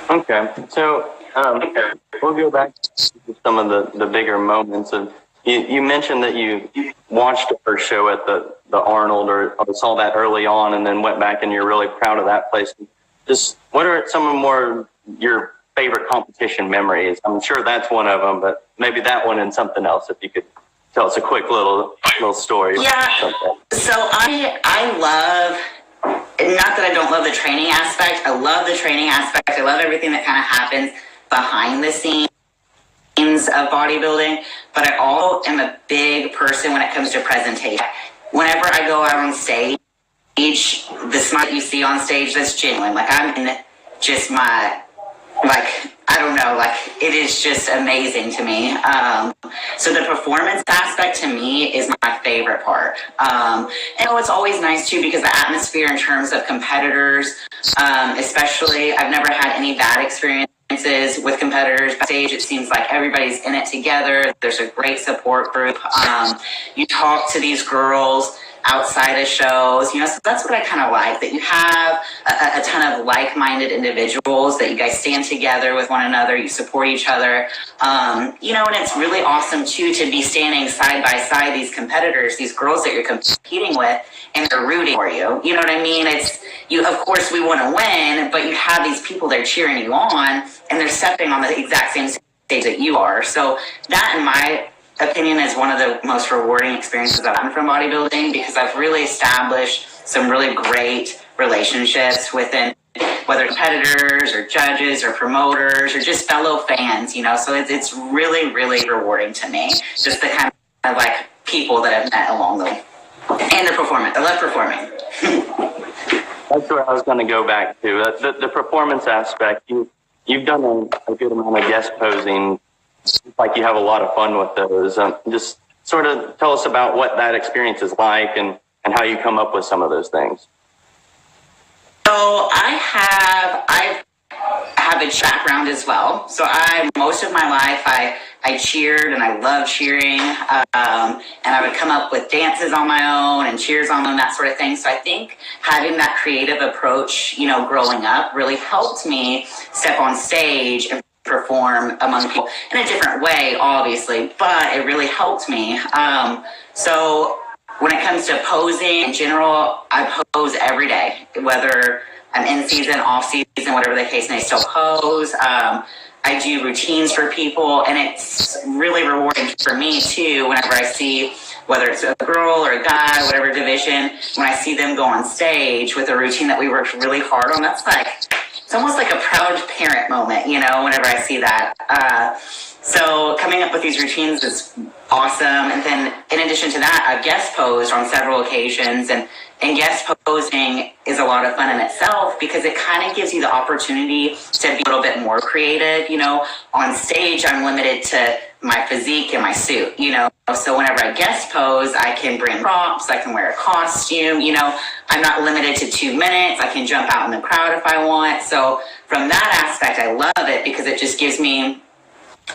Okay, so we'll go back to some of the bigger moments. Of you mentioned that you watched the first show at the Arnold or saw that early on and then went back and you're really proud of that place. Just what are some of more your favorite competition memories? I'm sure that's one of them, but maybe that one and something else if you could tell us a quick little story. Yeah, so I love, not that I don't love the training aspect, I love the training aspect. I love everything that kind of happens behind the scenes of bodybuilding, but I also am a big person when it comes to presentation. Whenever I go out on stage, the smile that you see on stage, that's genuine. Like, I'm in just my, like, I don't know, like, it is just amazing to me. So the performance aspect to me is my favorite part. And it's always nice too, because the atmosphere in terms of competitors, especially, I've never had any bad experiences with competitors backstage. It seems like everybody's in it together. There's a great support group. You talk to these girls outside of shows, you know, so that's what I kind of like, that you have a ton of like-minded individuals, that you guys stand together with one another, you support each other, you know, and it's really awesome too to be standing side by side these competitors, these girls that you're competing with, and they're rooting for you. You know what I mean? It's, you, of course we want to win, but you have these people that are cheering you on, and they're stepping on the exact same stage that you are. So that, in my opinion, is one of the most rewarding experiences I've had from bodybuilding, because I've really established some really great relationships within, whether competitors or judges or promoters or just fellow fans, you know, so it's really, really rewarding to me, just the kind of like people that I've met along the way. And the performance. I love performing. That's where I was going to go back to. The performance aspect, you've done a good amount of guest posing. Like you have a lot of fun with those. Just sort of tell us about what that experience is like and how you come up with some of those things. So I have a background as well. So most of my life, I cheered and I love cheering. And I would come up with dances on my own and cheers on them, that sort of thing. So I think having that creative approach, you know, growing up really helped me step on stage and perform among people in a different way, obviously, but it really helped me. So when it comes to posing in general, I pose every day, whether I'm in season, off season, whatever the case may, still pose. I do routines for people, and it's really rewarding for me too whenever I see, whether it's a girl or a guy, whatever division, when I see them go on stage with a routine that we worked really hard on. That's like, it's almost like a proud parent moment, you know, whenever I see that. So coming up with these routines is awesome. And then in addition to that, I've guest posed on several occasions, and guest posing is a lot of fun in itself, because it kind of gives you the opportunity to be a little bit more creative. You know, on stage, I'm limited to my physique and my suit, you know, so whenever I guest pose, I can bring props, I can wear a costume, you know, I'm not limited to 2 minutes, I can jump out in the crowd if I want. So from that aspect, I love it, because it just gives me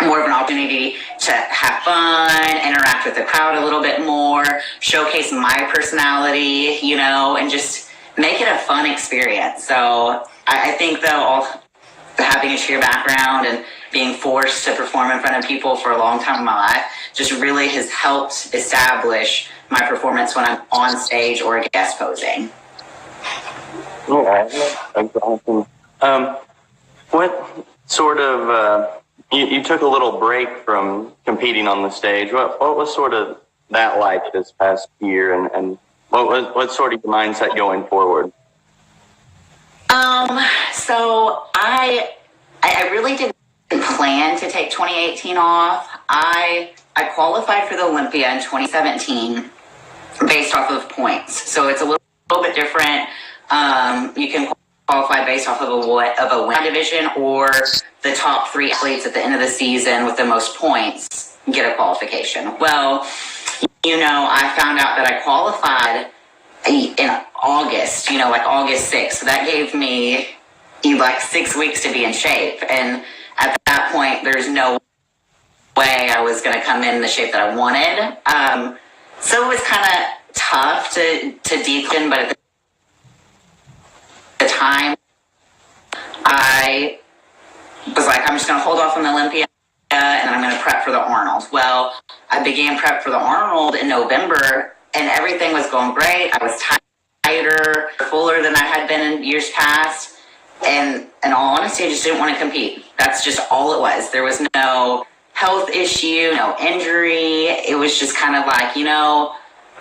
more of an opportunity to have fun, interact with the crowd a little bit more, showcase my personality, you know, and just make it a fun experience. So I think, though, having a cheer background and being forced to perform in front of people for a long time in my life just really has helped establish my performance when I'm on stage or guest posing. All right, that's awesome. What sort of you took a little break from competing on the stage. What was sort of that like this past year, and what's sort of your mindset going forward? So I really didn't plan to take 2018 off. I qualified for the Olympia in 2017 based off of points. So it's a little bit different. You can qualify based off of a win division, or the top 3 athletes at the end of the season with the most points get a qualification. Well, you know, I found out that I qualified in August, you know, like August 6th. So that gave me like 6 weeks to be in shape. And at that point, there's no way I was going to come in the shape that I wanted. So it was kind of tough to decline, but at the time, I was like, I'm just going to hold off on the Olympia and I'm going to prep for the Arnold. Well, I began prep for the Arnold in November and everything was going great. I was tighter, fuller than I had been in years past. And in all honesty, I just didn't want to compete. That's just all it was. There was no health issue, no injury. It was just kind of like,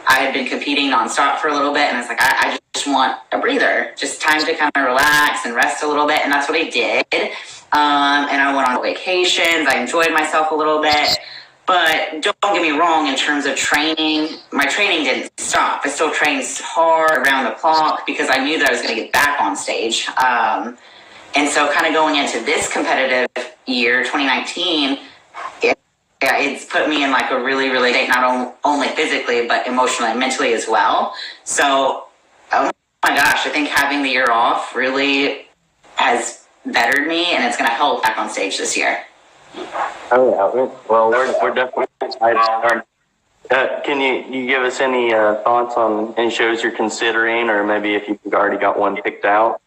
I had been competing nonstop for a little bit, and I was like, I just want a breather, just time to kind of relax and rest a little bit, and that's what I did. And I went on vacations. I enjoyed myself a little bit, but don't get me wrong, in terms of training, my training didn't stop. I still trained hard around the clock because I knew that I was going to get back on stage. And so kind of going into this competitive year, 2019, it's put me in like a really, really state, not only physically, but emotionally and mentally as well. So, oh my gosh, I think having the year off really has bettered me, and it's going to help back on stage this year. Oh, yeah. Well, we're definitely excited. Can you give us any thoughts on any shows you're considering, or maybe if you've already got one picked out?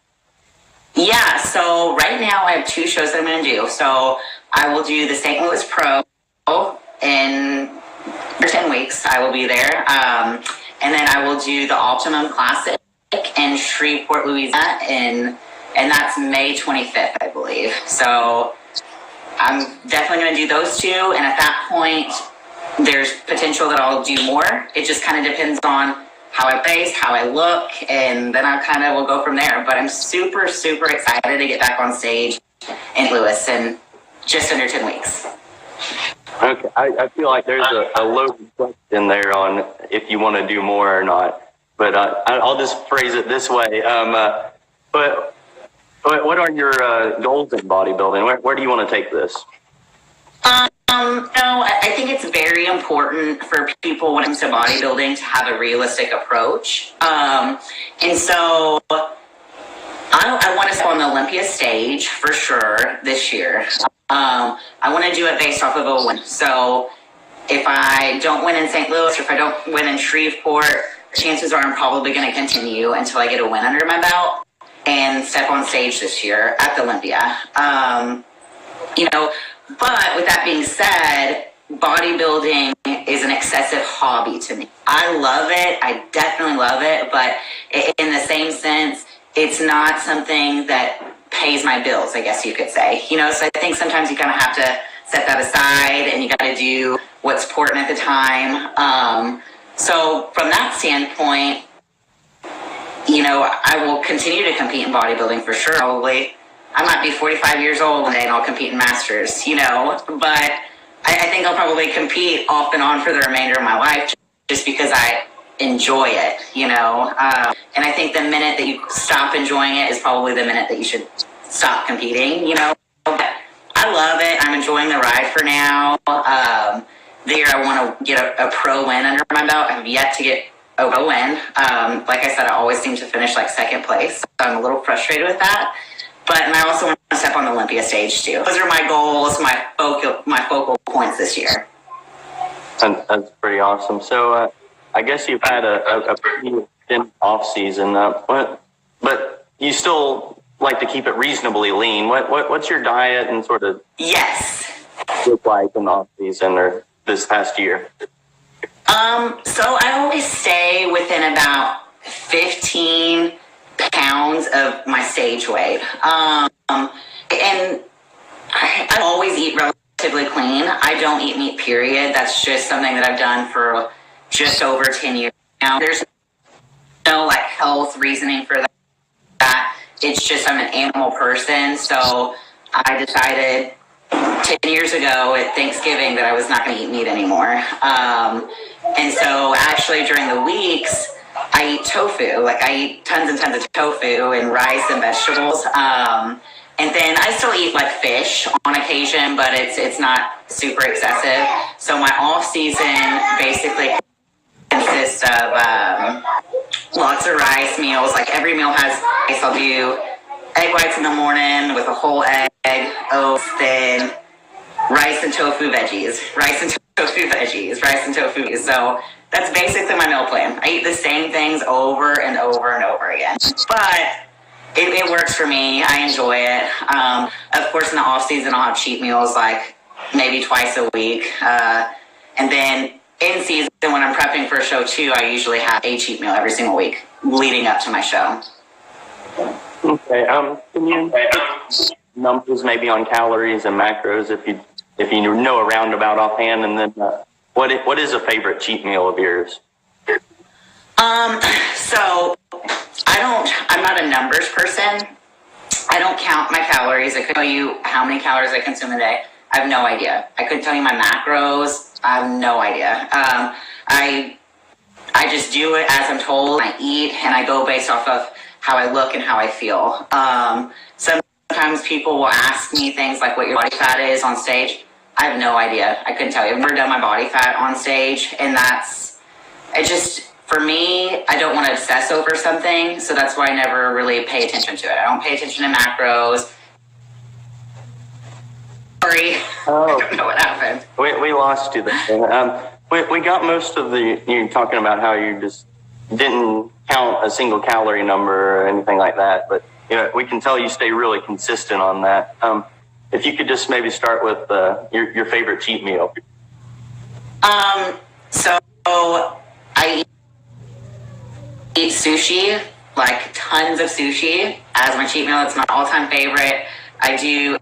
Yeah, so right now I have 2 shows that I'm going to do. So I will do the St. Louis Pro in 10 weeks. I will be there. And then I will do the Optimum Classic in Shreveport, Louisiana, and that's May 25th, I believe. So I'm definitely going to do those 2. And at that point, there's potential that I'll do more. It just kind of depends on how I face, how I look, and then I kind of will go from there. But I'm super, super excited to get back on stage in Louis in just under 10 weeks. Okay, I feel like there's a loaded question there on if you want to do more or not. But I'll just phrase it this way. But what are your goals in bodybuilding? Where do you want to take this? No, I think it's very important for people when it comes to bodybuilding to have a realistic approach. And so I want to step on the Olympia stage for sure this year. I want to do it based off of a win. So if I don't win in St. Louis, or if I don't win in Shreveport, chances are I'm probably going to continue until I get a win under my belt and step on stage this year at the Olympia. But with that being said, bodybuilding is an excessive hobby to me. I love it. I definitely love it. But in the same sense, it's not something that pays my bills, I guess you could say. So I think sometimes you kind of have to set that aside and you got to do what's important at the time. So from that standpoint, I will continue to compete in bodybuilding for sure. Probably I might be 45 years old one day and I'll compete in masters, but I think I'll probably compete off and on for the remainder of my life just because I enjoy it, and I think the minute that you stop enjoying it is probably the minute that you should stop competing, but I love it. I'm enjoying the ride for now. The year I want to get a pro win under my belt. I have yet to get a pro win. Like I said, I always seem to finish like second place. So I'm a little frustrated with that. And I also want to step on the Olympia stage too. Those are my goals, my focal points this year. And that's pretty awesome. So I guess you've had a pretty thin off season, but you still like to keep it reasonably lean. What's your diet and sort of look like in the off season or this past year? So I always stay within about 15 pounds of my stage weight. And I always eat relatively clean. I don't eat meat, period. That's just something that I've done for just over 10 years now. There's no health reasoning for that. It's just I'm an animal person. So I decided 10 years ago at Thanksgiving that I was not going to eat meat anymore. And so actually during the weeks, I eat tofu. I eat tons and tons of tofu and rice and vegetables. And then I still eat fish on occasion, but it's not super excessive. So my off season basically consists of lots of rice meals. Every meal has rice. I'll do egg whites in the morning with a whole egg, oats, then rice and tofu veggies, rice and tofu veggies, rice and tofu. So that's basically my meal plan. I eat the same things over and over and over again. But it works for me. I enjoy it. Of course, in the off season, I'll have cheat meals like maybe twice a week. And then in season, when I'm prepping for a show too, I usually have a cheat meal every single week leading up to my show. Okay. Can you numbers maybe on calories and macros if you know a roundabout offhand, and then what is a favorite cheat meal of yours? So I'm not a numbers person. I don't count my calories. I couldn't tell you how many calories I consume a day. I have no idea. I couldn't tell you my macros. I have no idea. I just do it as I'm told. I eat and I go based off of how I look and how I feel. Sometimes people will ask me things like what your body fat is on stage. I have no idea. I couldn't tell you. I've never done my body fat on stage, and for me, I don't want to obsess over something, so that's why I never really pay attention to it. I don't pay attention to macros. Sorry, I don't know what happened. We lost you there. We got most of you talking about how you just didn't count a single calorie number or anything like that, but we can tell you stay really consistent on that. If you could just maybe start with your favorite cheat meal. So I eat sushi, like tons of sushi as my cheat meal. It's my all-time favorite. I do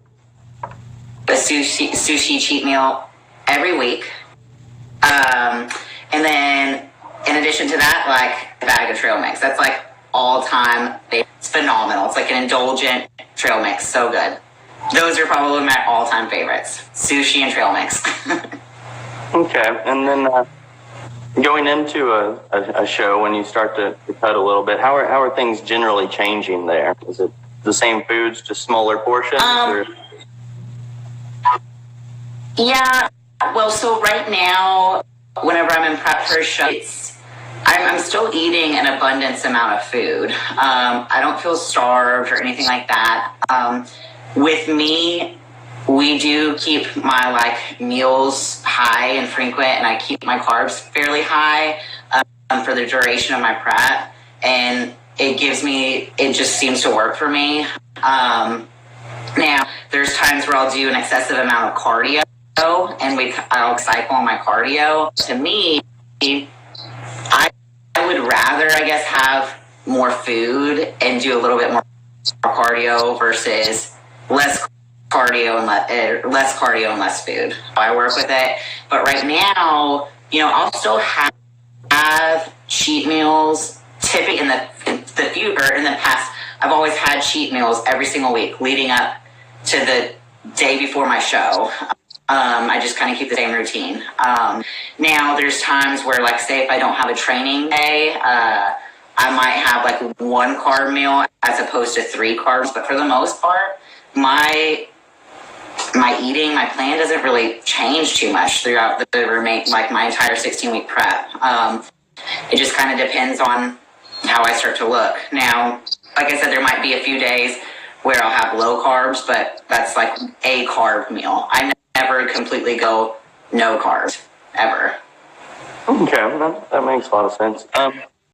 a sushi cheat meal every week. And then in addition to that, like a bag of trail mix. That's like all-time. It's phenomenal. It's like an indulgent trail mix. So good. Those are probably my all-time favorites. Sushi and trail mix. Okay. And then going into a show, when you start to cut a little bit, how are things generally changing there? Is it the same foods, just smaller portions? Yeah. Well, so right now, whenever I'm in prep for a show, I'm still eating an abundance amount of food. I don't feel starved or anything like that. With me, we do keep my meals high and frequent, and I keep my carbs fairly high for the duration of my prep, and it just seems to work for me. Now, there's times where I'll do an excessive amount of cardio, and I'll cycle on my cardio. To me, I would rather, I guess, have more food and do a little bit more cardio versus less cardio and less food. I work with it, but right now, I'll still have cheat meals. Typically, in the past, I've always had cheat meals every single week leading up to the day before my show. I just kind of keep the same routine. Now, there's times where, say, if I don't have a training day, I might have one carb meal as opposed to 3 carbs. But for the most part, my plan doesn't really change too much throughout my entire 16-week prep. It just kind of depends on how I start to look. Now, like I said, there might be a few days where I'll have low carbs, but that's like a carb meal. I never completely go no carbs, ever. Okay, that makes a lot of sense.